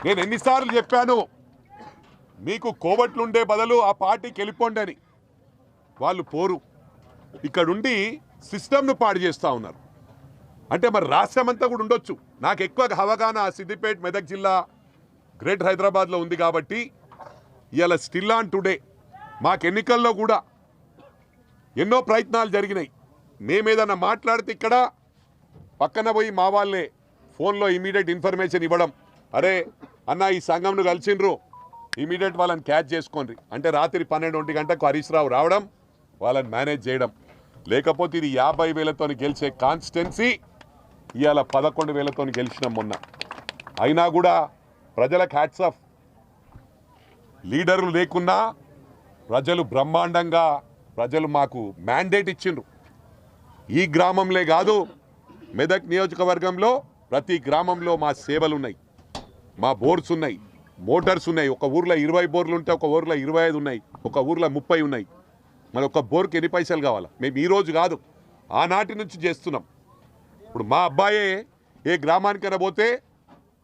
నేను ఎన్నిసార్లు చెప్పాను మీకు కోవట్లుండే బదులు ఆ పార్టీకి వెళ్ళిపోండి అని. వాళ్ళు పోరు, ఇక్కడుండి సిస్టమ్ను పాడు చేస్తూ ఉన్నారు. అంటే మరి రాష్ట్రం అంతా కూడా ఉండొచ్చు. నాకు ఎక్కువ అవగాహన సిద్దిపేట మెదక్ జిల్లా గ్రేట్ హైదరాబాద్లో ఉంది కాబట్టి ఇవాళ స్టిల్ ఆన్ టుడే మాకు ఎన్నికల్లో కూడా ఎన్నో ప్రయత్నాలు జరిగినాయి. మేమేదన్నా మాట్లాడితే ఇక్కడ పక్కన పోయి మా వాళ్ళే ఫోన్లో ఇమీడియట్ ఇన్ఫర్మేషన్ ఇవ్వడం, అరే అన్న ఈ సంఘంను కలిసిండ్రు ఇమీడియట్ వాళ్ళని క్యాచ్ చేసుకోండి అంటే రాత్రి 12 గంటలకు హరీష్ రావు రావడం, వాళ్ళని మేనేజ్ చేయడం. లేకపోతే ఇది 50,000తో గెలిచే కాన్స్టిట్యున్సీ ఇవాళ 11,000తో గెలిచినాం మొన్న. అయినా కూడా ప్రజలకు హ్యాట్స్ ఆఫ్. లీడర్లు లేకున్నా ప్రజలు బ్రహ్మాండంగా ప్రజలు మాకు మ్యాండేట్ ఇచ్చిండ్రు. ఈ గ్రామంలో కాదు, మెదక్ నియోజకవర్గంలో ప్రతి గ్రామంలో మా సేవలు ఉన్నాయి, మా బోర్స్ ఉన్నాయి, మోటార్స్ ఉన్నాయి. ఒక ఊర్లో 20 బోర్లు ఉంటే ఒక ఊర్లో 25 ఉన్నాయి, ఒక ఊర్లో 30 ఉన్నాయి. మరి ఒక బోర్కి ఎన్ని పైసలు కావాలా? మేము ఈరోజు కాదు, ఆనాటి నుంచి చేస్తున్నాం. ఇప్పుడు మా అబ్బాయే ఏ గ్రామానికైనా పోతే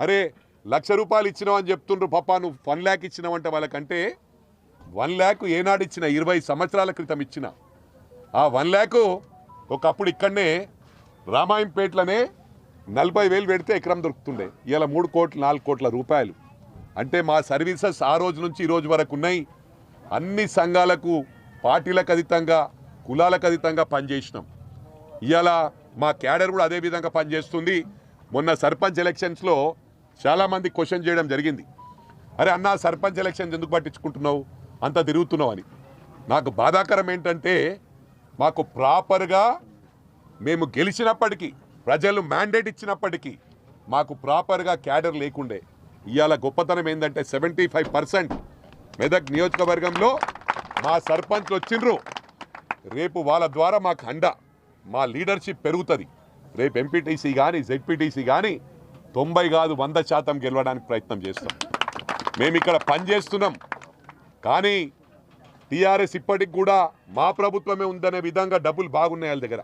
అరే ₹1,00,000 ఇచ్చినావు అని చెప్తుండ్రు, పప్పా నువ్వు 1 lakh ఇచ్చినావంటే వాళ్ళకంటే 1 lakh ఏనాడు ఇచ్చిన? 20 సంవత్సరాల క్రితం ఇచ్చిన. ఆ 1 lakh ఒకప్పుడు ఇక్కడనే రామాయంపేటలోనే 40,000 పెడితే ఎకరం దొరుకుతుండే. ఇలా 3 కోట్లు 4 కోట్ల రూపాయలు. అంటే మా సర్వీసెస్ ఆ రోజు నుంచి ఈ రోజు వరకు ఉన్నాయి. అన్ని సంఘాలకు పార్టీలకు అతీతంగా కులాలకు అతీతంగా పనిచేసినాం. ఇవాళ మా క్యాడర్ కూడా అదే విధంగా పనిచేస్తుంది. మొన్న సర్పంచ్ ఎలక్షన్స్లో చాలామంది క్వశ్చన్ చేయడం జరిగింది, అరే అన్న సర్పంచ్ ఎలక్షన్స్ ఎందుకు పట్టించుకుంటున్నావు, అంత తిరుగుతున్నావు అని. నాకు బాధాకరం ఏంటంటే మాకు ప్రాపర్గా మేము గెలిచినప్పటికీ ప్రజలు మ్యాండేట్ ఇచ్చినప్పటికీ మాకు ప్రాపర్గా క్యాడర్ లేకుండే. ఇవాళ గొప్పతనం ఏంటంటే 75% మెదక్ నియోజకవర్గంలో మా సర్పంచ్లు వచ్చిండ్రు. రేపు వాళ్ళ ద్వారా మాకు అండ, మా లీడర్షిప్ పెరుగుతుంది. రేపు ఎంపీటీసీ కానీ జెడ్పీటీసీ కానీ 90 కాదు 100% గెలవడానికి ప్రయత్నం చేస్తాం. మేము ఇక్కడ పనిచేస్తున్నాం. కానీ టీఆర్ఎస్ ఇప్పటికి కూడా మా ప్రభుత్వమే ఉందనే విధంగా డబ్బులు బాగున్నాయి వాళ్ళ దగ్గర.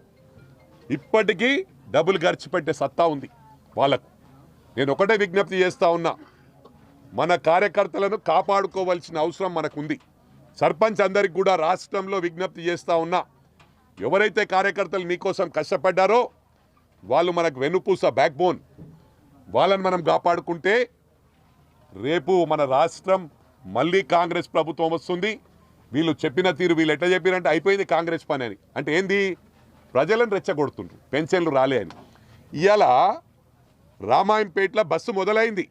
ఇప్పటికీ డబ్బులు ఖర్చు పెట్టే సత్తా ఉంది వాళ్ళకు. నేను ఒకటే విజ్ఞప్తి చేస్తూ ఉన్నా, మన కార్యకర్తలను కాపాడుకోవాల్సిన అవసరం మనకుంది. సర్పంచ్ అందరికి కూడా రాష్ట్రంలో విజ్ఞప్తి చేస్తూ ఉన్నా, ఎవరైతే కార్యకర్తలు మీకోసం కష్టపడ్డారో వాళ్ళు మనకు వెన్నుపూస, బ్యాక్ బోన్. వాళ్ళని మనం కాపాడుకుంటే రేపు మన రాష్ట్రం మళ్ళీ కాంగ్రెస్ ప్రభుత్వం వస్తుంది. వీళ్ళు చెప్పిన తీరు వీళ్ళు ఎట్లా చెప్పారంటే అయిపోయింది కాంగ్రెస్ పని అని. అంటే ఏంది? ప్రజలను రెచ్చగొడుతుండ్రు, పెన్షన్లు రాలే అని. ఇవాళ రామాయంపేటలో బస్సు మొదలైంది.